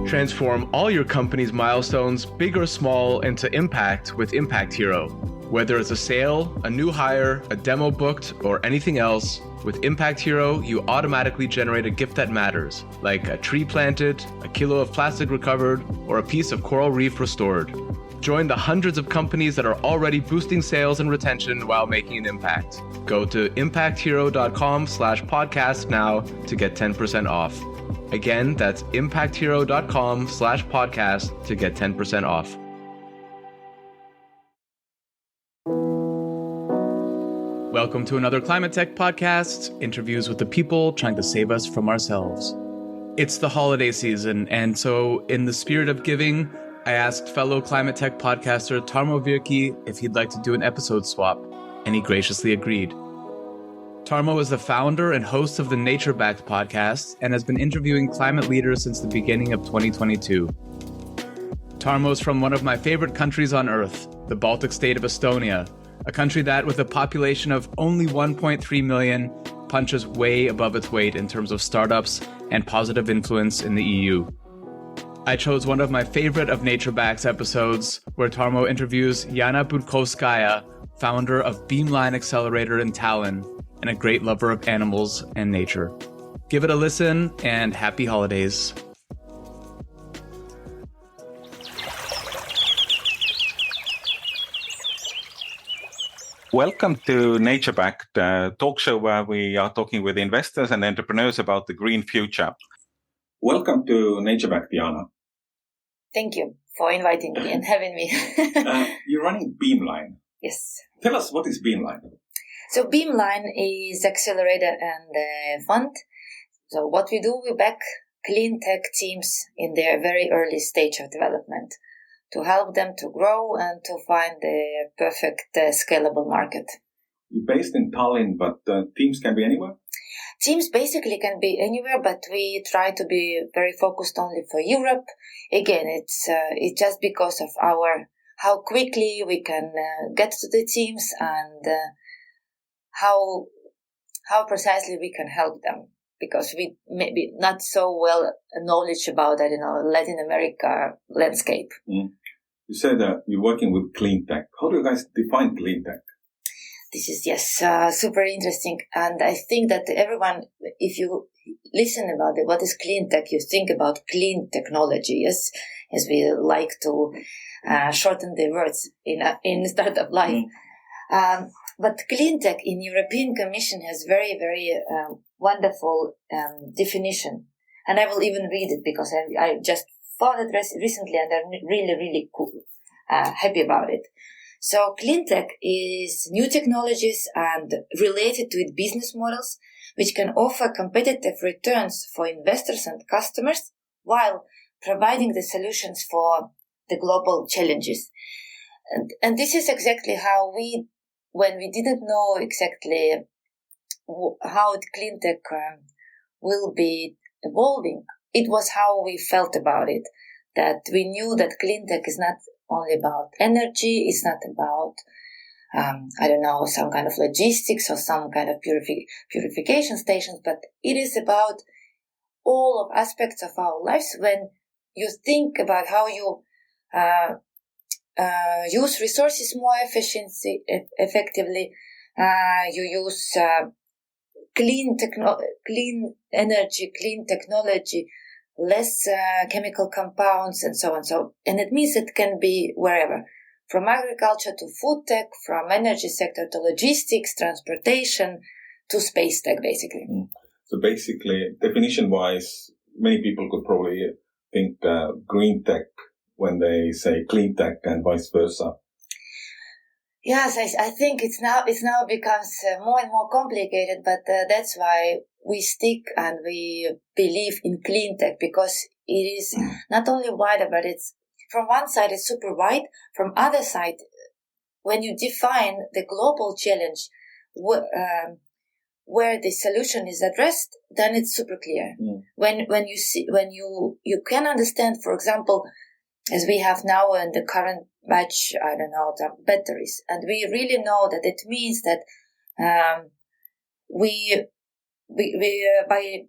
Transform all your company's milestones, big or small, into impact with Impact Hero. Whether it's a sale, a new hire, a demo booked, or anything else, with Impact Hero, you automatically generate a gift that matters, like a tree planted, a kilo of plastic recovered, or a piece of coral reef restored. Join the hundreds of companies that are already boosting sales and retention while making an impact. Go to impacthero.com/podcast now to get 10% off. Again, that's impacthero.com/podcast to get 10% off. Welcome to another ClimateTech podcast, interviews with the people trying to save us from ourselves. It's the holiday season, and so in the spirit of giving, I asked fellow ClimateTech podcaster Tarmo Virki if he'd like to do an episode swap, and he graciously agreed. Tarmo is the founder and host of the Nature Backed podcast and has been interviewing climate leaders since the beginning of 2022. Tarmo is from one of my favorite countries on Earth, the Baltic state of Estonia, a country that, with a population of only 1.3 million, punches way above its weight in terms of startups and positive influence in the EU. I chose one of my favorite of Nature Back's episodes, where Tarmo interviews Jana Budkovskaja, founder of Beamline Accelerator in Tallinn, and a great lover of animals and nature. Give it a listen, and happy holidays. Welcome to Nature Back, the talk show where we are talking with investors and entrepreneurs about the green future. Welcome to Nature Back, Jana. Thank you for inviting me and having me. You're running Beamline. Yes. Tell us, what is Beamline? So Beamline is Accelerator and fund. So what we do, we back cleantech teams in their very early stage of development to help them to grow and to find the perfect scalable market. You're based in Tallinn, but teams can be anywhere? Teams basically can be anywhere, but we try to be very focused only for Europe. Again, it's just because of how quickly we can get to the teams and how precisely we can help them, because we maybe not so well knowledge about Latin America landscape. Mm. You said that you're working with cleantech. How do you guys define cleantech? This is, super interesting. And I think that everyone, if you listen about it, what is cleantech, you think about clean technology, yes, as we like to shorten the words in startup life. But cleantech in European Commission has very, very wonderful definition. And I will even read it because I just found it recently and I'm really, really cool, happy about it. So cleantech is new technologies and related to it business models which can offer competitive returns for investors and customers while providing the solutions for the global challenges. And this is exactly how when we didn't know exactly how cleantech will be evolving, it was how we felt about it, that we knew that cleantech is not only about energy, it's not about, some kind of logistics or some kind of purification stations, but it is about all of aspects of our lives. When you think about how you use resources more effectively, you use clean energy, clean technology, less chemical compounds, and so on. And it means it can be wherever, from agriculture to food tech, from energy sector to logistics, transportation, to space tech, basically. So basically, definition-wise, many people could probably think green tech when they say clean tech and vice versa. Yes, I think it's now becomes more and more complicated, but that's why we stick and we believe in clean tech, because it is not only wider, but it's from one side it's super wide, from other side, when you define the global challenge where the solution is addressed, then it's super clear. When you can understand, for example, as we have now in the current batch, the batteries. And we really know that it means that we by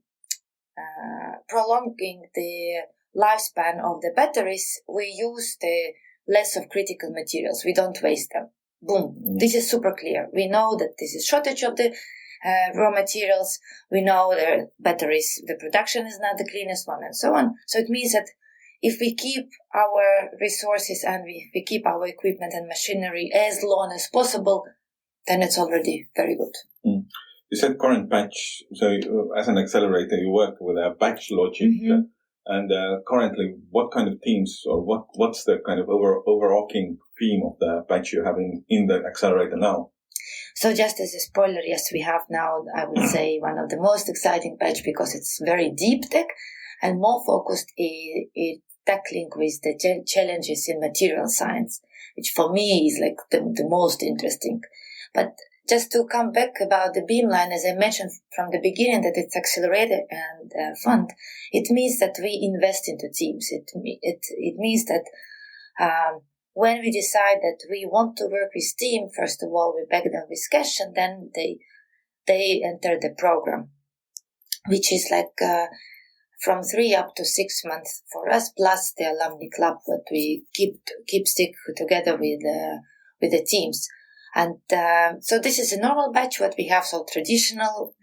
prolonging the lifespan of the batteries, we use the less of critical materials. We don't waste them. Boom. This is super clear. We know that this is shortage of the raw materials. We know the batteries, the production is not the cleanest one, and so on. So it means that if we keep our resources and we keep our equipment and machinery as long as possible, then it's already very good. You said current batch. So as an accelerator, you work with a batch logic. And currently, what kind of themes or what's the kind of overarching theme of the batch you have in the accelerator now? So just as a spoiler, yes, we have now, I would say, one of the most exciting batch because it's very deep tech and more focused in tackling with the challenges in material science, which for me is like the most interesting. But just to come back about the Beamline, as I mentioned from the beginning that it's Accelerator and fund, it means that we invest into teams. It means that when we decide that we want to work with team, first of all, we back them with cash, and then they enter the program, which is like from 3 up to 6 months for us, plus the alumni club that we keep stick together with the teams. And so this is a normal batch what we have, so traditional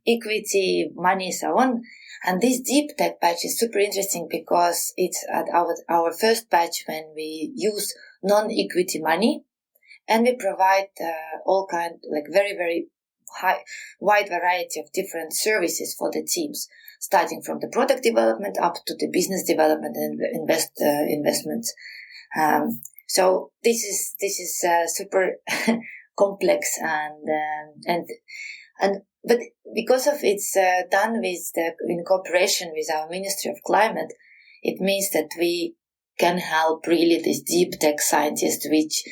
equity, money, so on. And this deep tech batch is super interesting because it's at our first batch when we use non-equity money, and we provide all kind, like very, very wide variety of different services for the teams, starting from the product development up to the business development and investments. So this is super complex but because of it's done in cooperation with our Ministry of Climate, it means that we can help really these deep tech scientists, which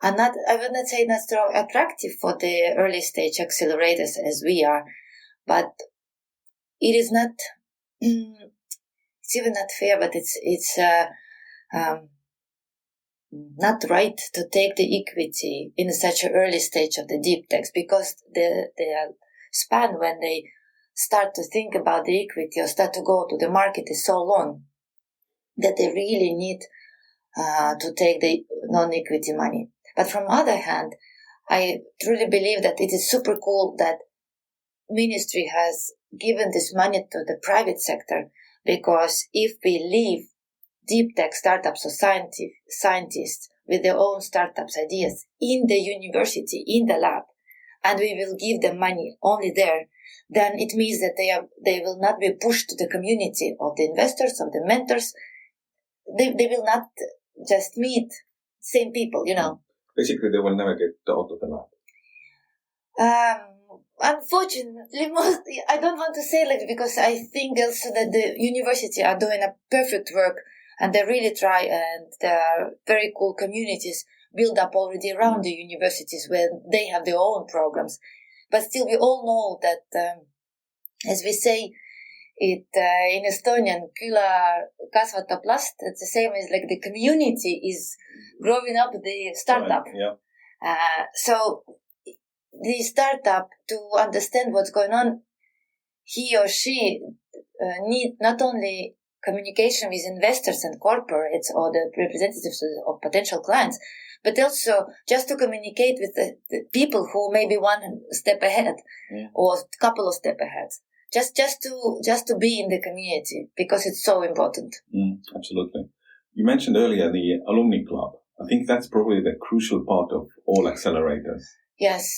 are not, I would not say not so attractive for the early stage accelerators as we are, but it is not. It's even not fair, but it's not right to take the equity in such an early stage of the deep techs, because the span when they start to think about the equity or start to go to the market is so long that they really need to take the non-equity money. But from the other hand, I truly believe that it is super cool that ministry has given this money to the private sector, because if we leave deep tech startups or scientists with their own startups ideas in the university, in the lab, and we will give them money only there, then it means that they will not be pushed to the community of the investors, of the mentors. They will not just meet same people, Basically, they will never get out of the lab. Unfortunately, I don't want to say like, because I think also that the university are doing a perfect work, and they really try, and there are very cool communities built up already around the universities where they have their own programs. But still, we all know that, as we say it in Estonian, Kiikla kasvatab last. It's the same as like the community is growing up the startup. Right, yeah. So the startup, to understand what's going on, he or she need not only communication with investors and corporates or the representatives of potential clients, but also just to communicate with the people who may be one step ahead or a couple of steps ahead. Just to be in the community, because it's so important. Absolutely. You mentioned earlier the alumni club. I think that's probably the crucial part of all accelerators. Yes.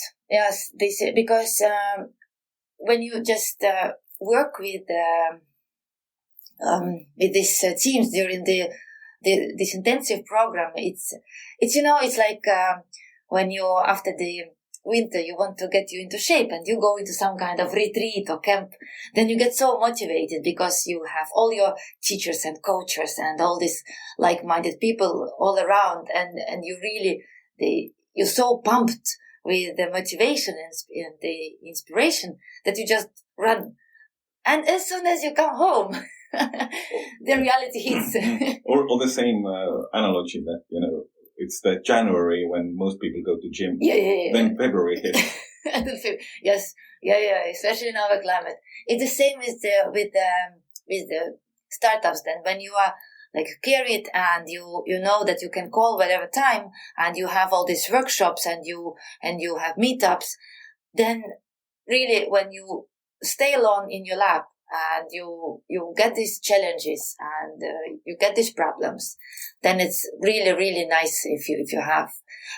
Because when you just work with these teams during this intensive program, it's like when you after the winter you want to get you into shape and you go into some kind of retreat or camp, then you get so motivated because you have all your teachers and coaches and all these like-minded people all around, and you really you're so pumped with the motivation and the inspiration that you just run. And as soon as you come home, the reality hits. or the same analogy that, it's the January when most people go to gym. Yeah. Then February hits. Yes. Yeah. Especially in our climate. It's the same with the startups, then when you are like carried and you know that you can call whatever time and you have all these workshops and you have meetups, then really when you stay alone in your lab and you get these challenges and you get these problems, then it's really, really nice if you have.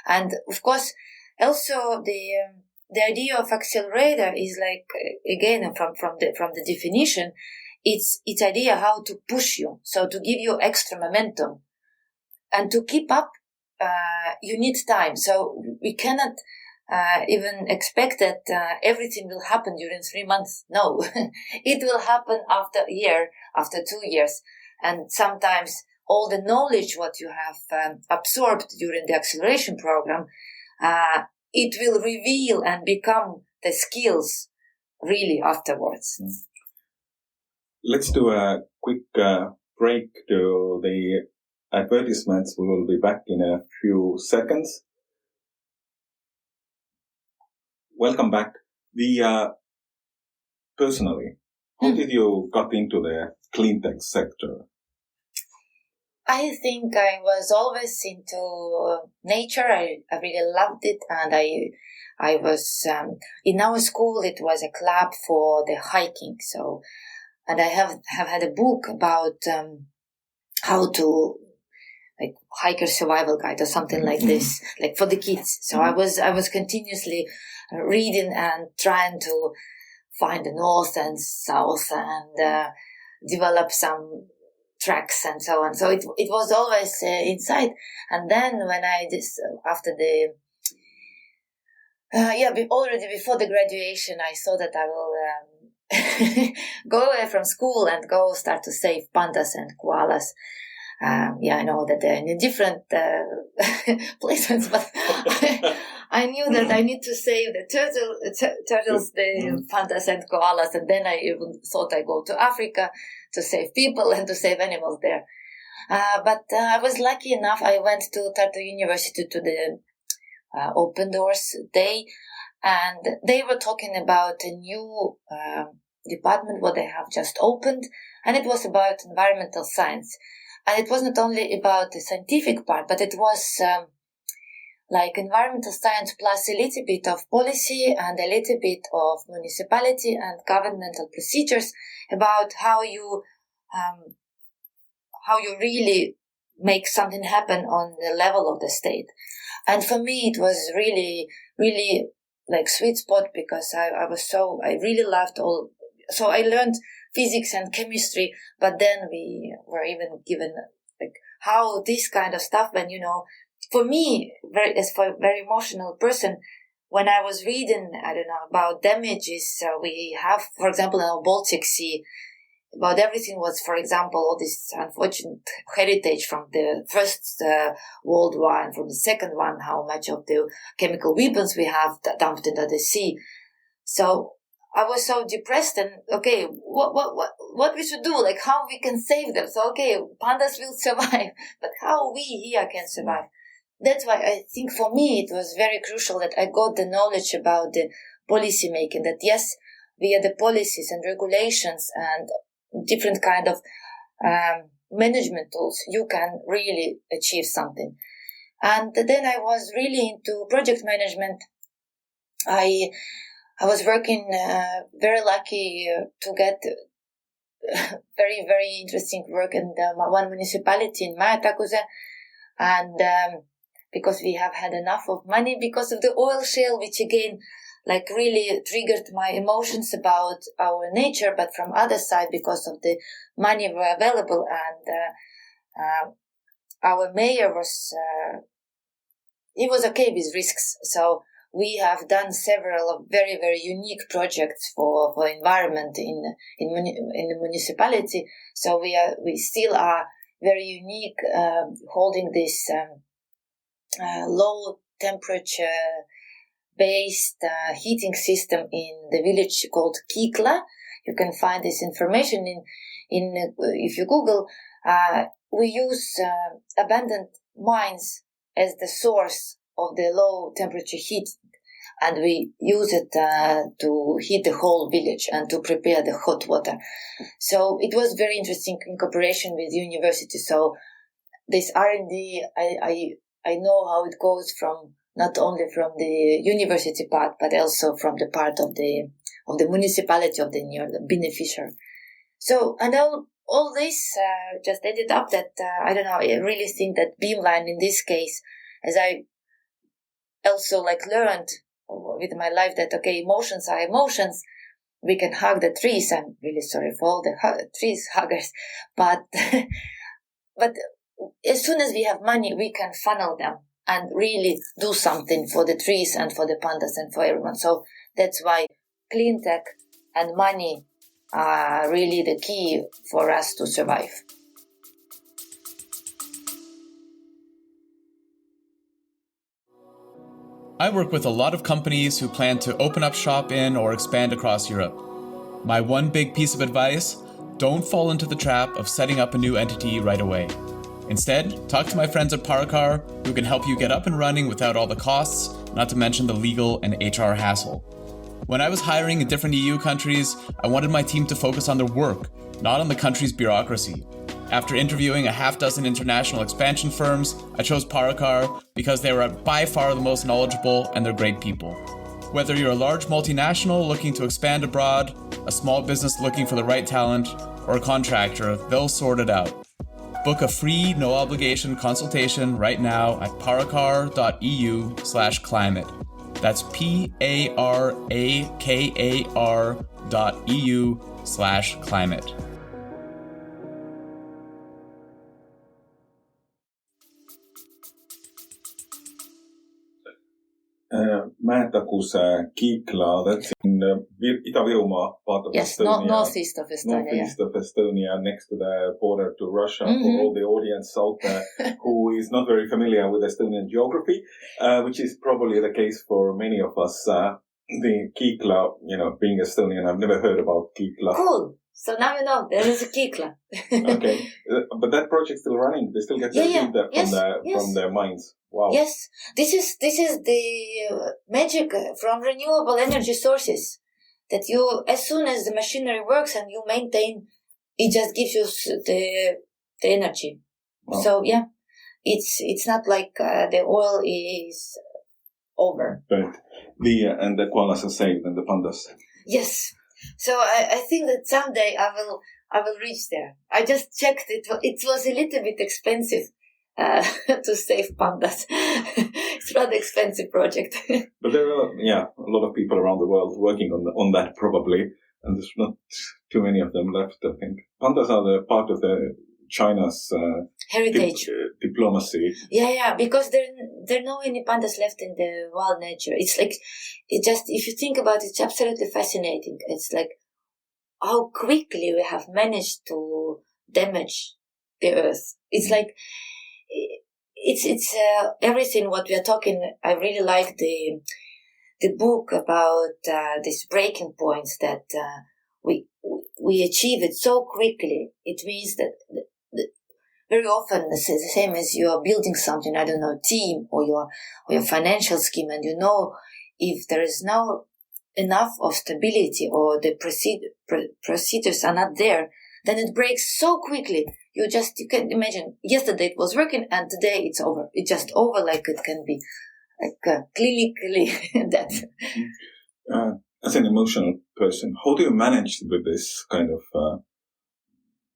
And of course, also the idea of Accelerator is like, again, from the definition, it's idea how to push you, so to give you extra momentum, and to keep up, you need time. So we cannot even expect that everything will happen during 3 months. No, it will happen after a year, after 2 years, and sometimes all the knowledge what you have absorbed during the acceleration program, it will reveal and become the skills really afterwards. Let's do a quick break to the advertisements. We will be back in a few seconds. Welcome back. Personally, how did you got into the cleantech sector? I think I was always into nature. I really loved it, and I was in our school. It was a club for the hiking. So, and I have had a book about how to, like, hiker survival guide or something like this, like for the kids. So I was continuously reading and trying to find the north and south and develop some tracks and so on. So it was always inside. And then when I after the already before the graduation, I saw that I will go away from school and go start to save pandas and koalas. I know that they're in different places, but I knew that I need to save the turtles, the pandas and koalas, and then I even thought I go to Africa to save people and to save animals there. But I was lucky enough. I went to Tartu University to the Open Doors Day, and they were talking about a new department what they have just opened, and it was about environmental science. And it was not only about the scientific part, but it was like environmental science plus a little bit of policy and a little bit of municipality and governmental procedures about how you really make something happen on the level of the state. And for me, it was really, really like sweet spot, because I really loved all. So I learned physics and chemistry, but then we were even given like how this kind of stuff, when, for me, as for a very emotional person, when I was reading, about damages we have, for example, in our Baltic Sea, about everything was, for example, all this unfortunate heritage from the First World War and from the Second one, how much of the chemical weapons we have dumped into the sea. So I was so depressed, and okay, what we should do, like how we can save them. So okay, pandas will survive, but how we here can survive? That's why I think for me it was very crucial that I got the knowledge about the policy making, that yes, via the policies and regulations and different kind of management tools, you can really achieve something. And then I was really into project management. I was working, very lucky to get very, very interesting work in one municipality in Maetakuze. And because we have had enough of money because of the oil shale, which again, like really triggered my emotions about our nature, but from other side, because of the money were available. And our mayor was, he was okay with risks. So we have done several very, very unique projects for environment in the municipality. So we still are very unique, holding this low temperature based heating system in the village called Kiikla. You can find this information in if you Google. We use abandoned mines as the source of the low temperature heat. and we use it to heat the whole village and to prepare the hot water. So it was very interesting in cooperation with university. So this R&D, I know how it goes from not only from the university part, but also from the part of the municipality of the beneficiary. So, and all this just ended up that, I don't know, I really think that Beamline in this case, as I also learned with my life that, okay, emotions are emotions. We can hug the trees. I'm really sorry for all the trees huggers, but as soon as we have money, we can funnel them and really do something for the trees and for the pandas and for everyone. So that's why cleantech and money are really the key for us to survive. I work with a lot of companies who plan to open up shop in or expand across Europe. My one big piece of advice, don't fall into the trap of setting up a new entity right away. Instead, talk to my friends at Paracar, who can help you get up and running without all the costs, not to mention the legal and HR hassle. When I was hiring in different EU countries, I wanted my team to focus on their work, not on the country's bureaucracy. After interviewing a half dozen international expansion firms, I chose Paracar because they were by far the most knowledgeable and they're great people. Whether you're a large multinational looking to expand abroad, a small business looking for the right talent, or a contractor, they'll sort it out. Book a free, no-obligation consultation right now at paracar.eu/climate. That's PARAKAR.eu/climate. Mäetaguse Kiikla, that's in Ida-Virumaa, part of yes, Estonia. Northeast of Estonia. Northeast of Estonia, next to the border to Russia, for all the audience out there who is not very familiar with Estonian geography, which is probably the case for many of us. The Kiikla, being Estonian, I've never heard about Kiikla. Cool. So now you know, there is a Kiikla. Okay. But that project's still running. They still get their feedback from their mines. Wow. Yes. This is the magic from renewable energy sources. That you, as soon as the machinery works and you maintain, it just gives you the energy. Wow. So yeah, it's not like the oil is over. Right. And the koalas are saved and the pandas. Yes. So I think that someday I will reach there. I just checked it. It was a little bit expensive to save pandas. It's rather expensive project. But there are a lot of people around the world working on that probably, and there's not too many of them left. I think pandas are the part of China's heritage diplomacy. Yeah, because there are no any pandas left in the wild nature. It's like, if you think about it, it's absolutely fascinating. It's like how quickly we have managed to damage the earth. It's like, it's everything what we are talking. I really like the book about these breaking points that we achieve it so quickly. It means that very often it's the same as you are building something, I don't know, team or your financial scheme, and if there is no enough of stability or the procedures are not there, then it breaks so quickly. You can imagine, yesterday it was working and today it's over. It's just over, like it can be clinically that. As an emotional person, how do you manage with this kind of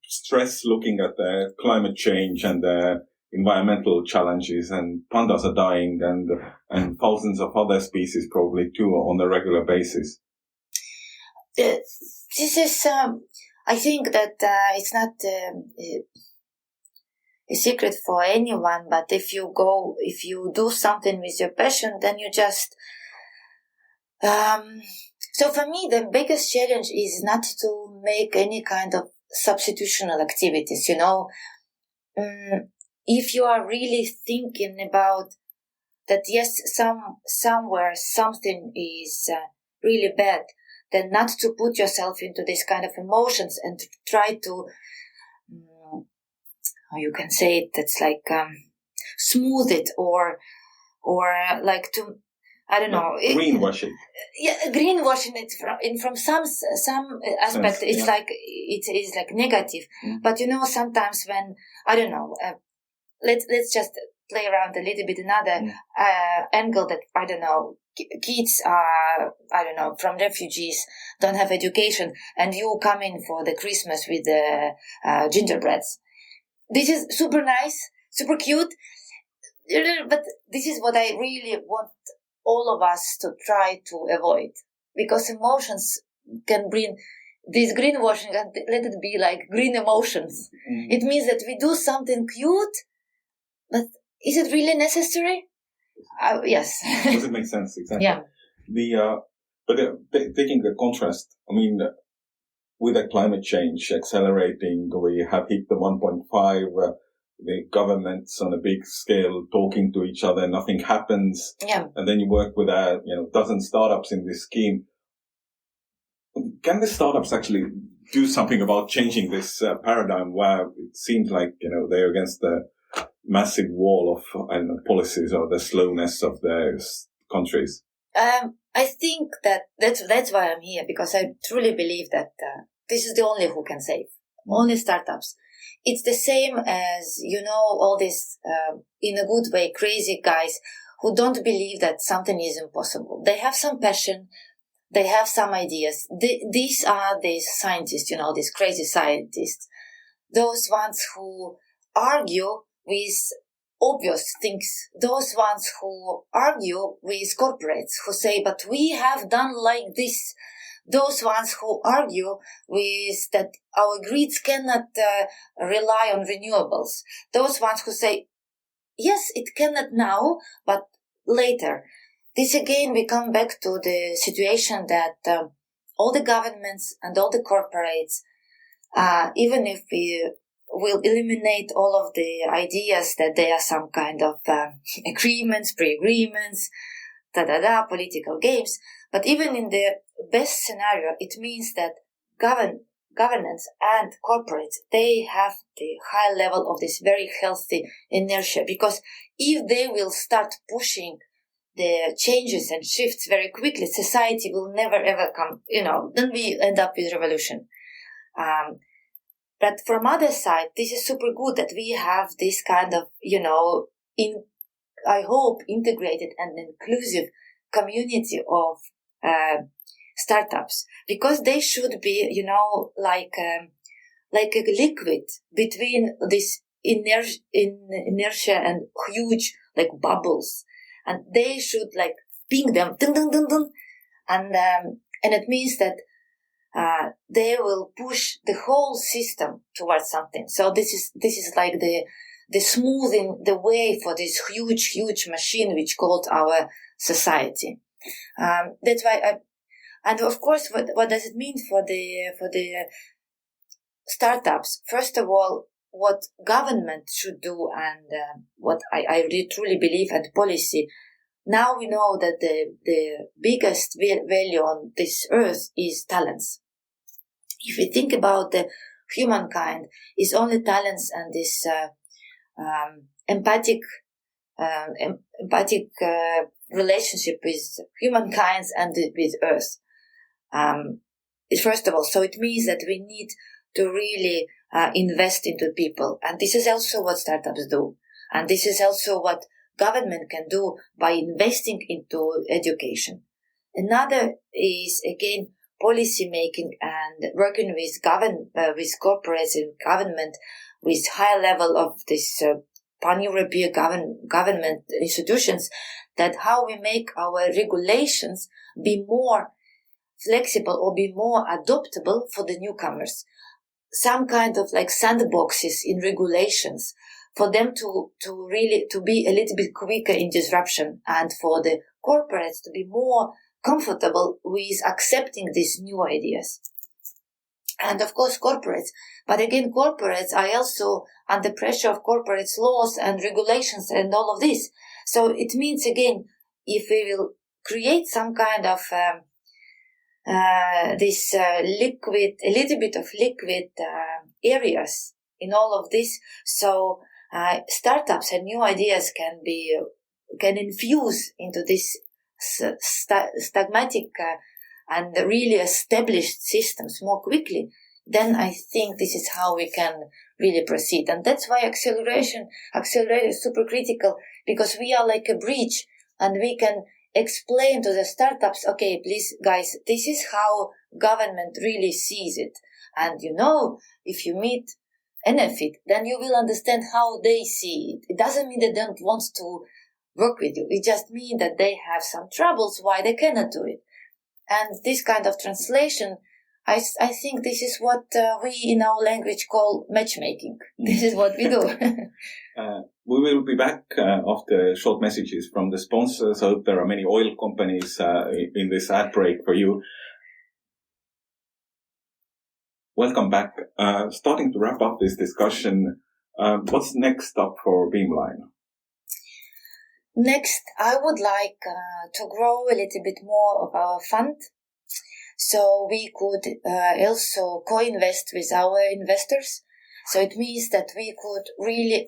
stress, looking at the climate change and the environmental challenges, and pandas are dying and thousands of other species probably too on a regular basis? This is, I think that it's not a secret for anyone, but if you do something with your passion, then you just... So for me, the biggest challenge is not to make any kind of substitutional activities, if you are really thinking about that, yes, somewhere something is really bad, then not to put yourself into this kind of emotions and to try to, you can say it, that's like smooth it or like to I don't know. Greenwashing. Greenwashing it from some aspect. It's like it is like negative. But sometimes when I don't know, let's just play around a little bit another angle that I don't know. Kids are from refugees, don't have education, and you come in for the Christmas with the gingerbreads. This is super nice, super cute, but this is what I really want all of us to try to avoid, because emotions can bring this greenwashing, and let it be like green emotions. It means that we do something cute, but is it really necessary? Yes. Does it make sense? Exactly. Yeah. Taking the contrast, I mean, with the climate change accelerating, we have hit the 1.5. The governments on a big scale talking to each other, nothing happens. Yeah. And then you work with dozen startups in this scheme. Can the startups actually do something about changing this paradigm where it seems like, they're against the massive wall of policies or the slowness of the countries? I think that's why I'm here, because I truly believe that this is the only who can save. Only startups. It's the same as, all these, in a good way, crazy guys who don't believe that something is impossible. They have some passion. They have some ideas. These are the scientists, these crazy scientists. Those ones who argue with obvious things. Those ones who argue with corporates, who say, but we have done like this. Those ones who argue with that our grids cannot rely on renewables. Those ones who say, yes, it cannot now, but later. This again, we come back to the situation that all the governments and all the corporates, even if we will eliminate all of the ideas that there are some kind of agreements, pre-agreements, political games. But even in the best scenario, it means that governance and corporates, they have the high level of this very healthy inertia. Because if they will start pushing the changes and shifts very quickly, society will never ever come, then we end up with revolution. But from other side, this is super good that we have this kind of, I hope, integrated and inclusive community of startups, because they should be, like a liquid between this inertia and huge like bubbles, and they should like ping them, dun, dun, dun, dun, and it means that they will push the whole system towards something. So this is like the smoothing the way for this huge machine which called our society. That's why and of course, what does it mean for the startups? First of all, what government should do, and what I really truly believe, and policy. Now we know that the biggest value on this earth is talents. If we think about the humankind, it's only talents and this empathic relationship with humankind and with Earth. First of all, so it means that we need to really invest into people, and this is also what startups do, and this is also what government can do by investing into education. Another is again policy making and working with with corporates and government with high level of this pan-European government institutions, that how we make our regulations be more flexible or be more adoptable for the newcomers. Some kind of like sandboxes in regulations for them to really to be a little bit quicker in disruption, and for the corporates to be more comfortable with accepting these new ideas. And of course corporates, but again corporates are also under pressure of corporates laws and regulations and all of this. So it means again, if we will create some kind of this liquid, a little bit of liquid areas in all of this, so startups and new ideas can infuse into this stagmatic and really established systems more quickly, then I think this is how we can really proceed. And that's why Accelerator is super critical, because we are like a bridge and we can explain to the startups, okay, please guys, this is how government really sees it. And if you meet Enefit, then you will understand how they see it. It doesn't mean they don't want to work with you. It just means that they have some troubles why they cannot do it. And this kind of translation, I think this is what we in our language call matchmaking. This is what we do. We will be back after short messages from the sponsors. I hope there are many oil companies in this ad break for you. Welcome back. Starting to wrap up this discussion, what's next up for Beamline? Next, I would like to grow a little bit more of our fund. So we could also co-invest with our investors. So it means that we could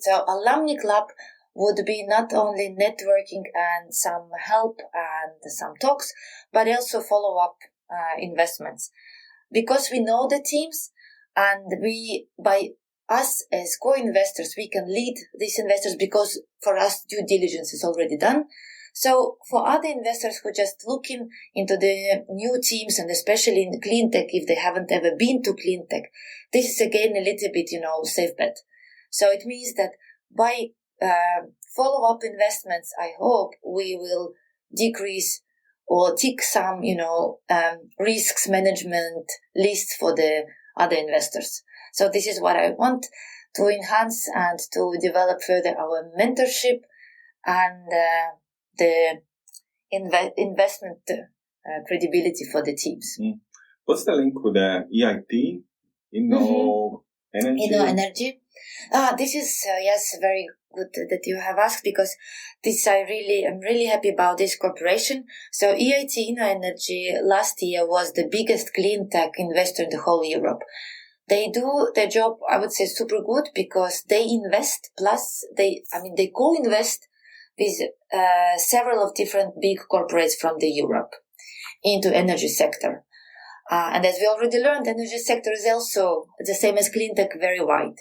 so Alumni Club would be not only networking and some help and some talks, but also follow-up investments. Because we know the teams, and by us as co-investors, we can lead these investors, because for us due diligence is already done. So for other investors who are just looking into the new teams, and especially in cleantech, if they haven't ever been to cleantech, this is again a little bit, safe bet. So it means that by follow-up investments, I hope we will decrease or tick some, risks management lists for the other investors. So this is what I want to enhance and to develop further our mentorship and the investment credibility for the teams. What's the link with the EIT? Energy. This is, very good that you have asked, because I'm really happy about this cooperation. So EIT Energy last year was the biggest clean tech investor in the whole Europe. They do their job, I would say, super good, because they invest, plus they co-invest with several of different big corporates from the Europe into energy sector. And as we already learned, the energy sector is also the same as clean tech, very wide.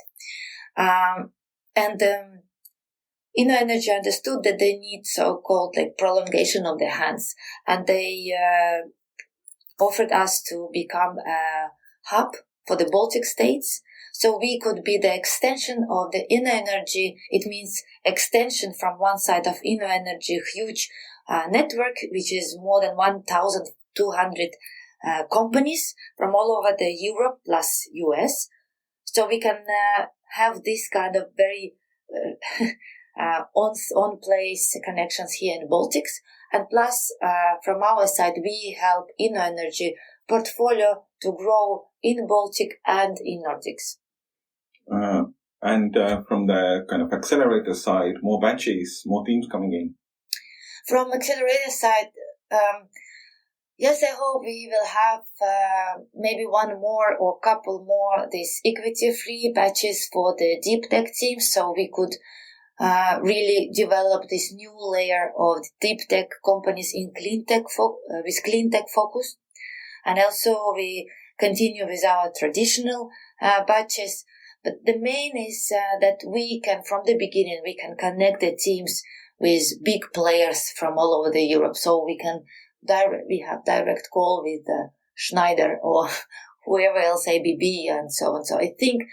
Energy understood that they need so-called prolongation of their hands, and they offered us to become a hub for the Baltic states, so we could be the extension of the Energy. It means extension from one side of Energy, huge network, which is more than 1,200 companies from all over the Europe plus US. So we can have this kind of very on-place connections here in Baltics. And plus, from our side, we help Energy portfolio to grow in Baltic and in Nordics. And from the kind of Accelerator side, more batches, more teams coming in? From Accelerator side, yes, I hope we will have maybe one more or couple more these equity-free batches for the deep tech team, so we could really develop this new layer of deep tech companies in clean tech with clean tech focus. And also we continue with our traditional batches. But the main is that we can, from the beginning, we can connect the teams with big players from all over the Europe. So we have direct call with Schneider or whoever else, ABB and so on. So I think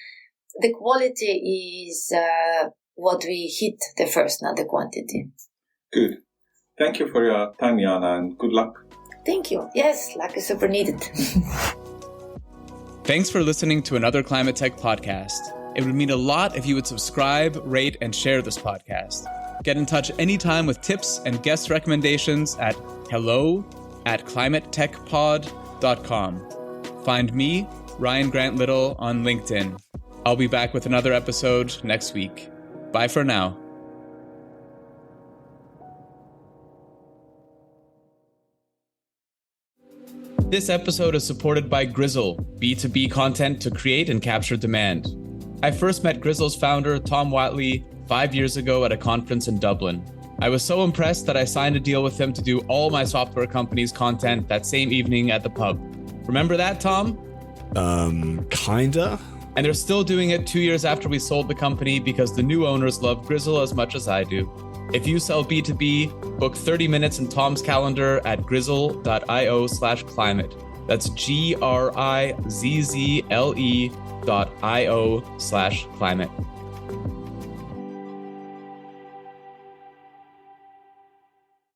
the quality is what we hit the first, not the quantity. Good. Thank you for your time, Jana, and good luck. Thank you. Yes, luck is super needed. Thanks for listening to another ClimateTech podcast. It would mean a lot if you would subscribe, rate, and share this podcast. Get in touch anytime with tips and guest recommendations at hello@climatetechpod.com. Find me, Ryan Grant Little, on LinkedIn. I'll be back with another episode next week. Bye for now. This episode is supported by Grizzle, B2B content to create and capture demand. I first met Grizzle's founder, Tom Watley, 5 years ago at a conference in Dublin. I was so impressed that I signed a deal with them to do all my software company's content that same evening at the pub. Remember that, Tom? Kinda. And they're still doing it 2 years after we sold the company because the new owners love Grizzle as much as I do. If you sell B2B, book 30 minutes in Tom's calendar at grizzle.io/climate. That's GRIZZLE.io/climate.